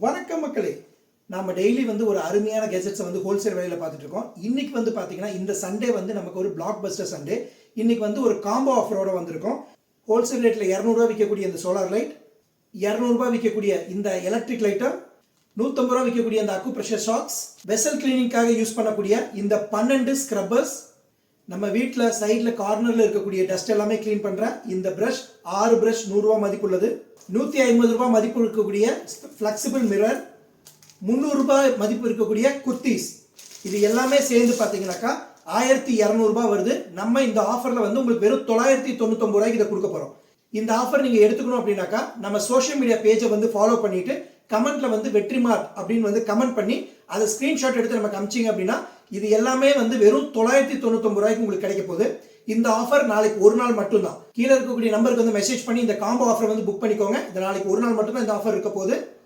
வணக்கம் மக்களே. நாம டெய்லி வந்து ஒரு அருமையான கெஜெட்ஸை வந்து ஹோல்சேல் விலையில பார்த்துட்டு இருக்கோம். இன்னைக்கு வந்து பாத்தீங்கன்னா இந்த சண்டே வந்து நமக்கு ஒரு பிளாக் பஸ்டர் சண்டே. இன்னைக்கு வந்து ஒரு காம்போ ஆஃபரோட வந்திருக்கோம். ஹோல்சேல் ரேட்ல 200 ரூபாய் விற்கக்கூடிய இந்த சோலார் லைட், 200 ரூபாய் விற்கக்கூடிய இந்த எலக்ட்ரிக் லைட்டர், 150 ரூபாய் விற்கக்கூடிய இந்த அக்கு பிரஷர் ஷாக்ஸ், வெசல் கிளீனிங்காக யூஸ் பண்ணக்கூடிய இந்த 12 ஸ்க்ரப்பர்ஸ், நம்ம வீட்டில் சைடில் கார்னரில் இருக்கக்கூடிய டஸ்ட் எல்லாமே க்ளீன் பண்ணுற இந்த ப்ரஷ், 6 ப்ரஷ் 100 ரூபா மதிப்புள்ளது, 150 ரூபாய் மதிப்பு இருக்கக்கூடிய ஃப்ளெக்சிபிள் மிரர், 300 ரூபாய் மதிப்பு இருக்கக்கூடிய குர்த்திஸ், இது எல்லாமே சேர்ந்து பார்த்தீங்கன்னாக்கா 1200 ரூபாய் வருது. நம்ம இந்த ஆஃபரில் வந்து உங்களுக்கு வெறும் 999 ரூபாய்க்கு இதை கொடுக்க போகிறோம். இந்த ஆஃபர் நீங்கள் எடுத்துக்கணும் அப்படின்னாக்கா நம்ம சோஷியல் மீடியா பேஜை வந்து ஃபாலோ பண்ணிட்டு கமெண்ட்ல வந்து வெற்றிமார்ட் அப்படின்னு வந்து கமெண்ட் பண்ணி அதை ஸ்கிரீன்ஷாட் எடுத்து நமக்கு அமிச்சிங்க அப்படின்னா இது எல்லாமே வந்து வெறும் 999 ரூபாய்க்கு உங்களுக்கு கிடைக்க போகுது. இந்த ஆஃபர் நாளைக்கு ஒரு நாள் மட்டும்தான். கீழே இருக்கக்கூடிய நம்பருக்கு வந்து மெசேஜ் பண்ணி இந்த காம்போ ஆஃபர் வந்து புக் பண்ணிக்கோங்க. இந்த நாளைக்கு ஒரு நாள் மட்டும்தான் இந்த ஆஃபர் இருக்க போகுது.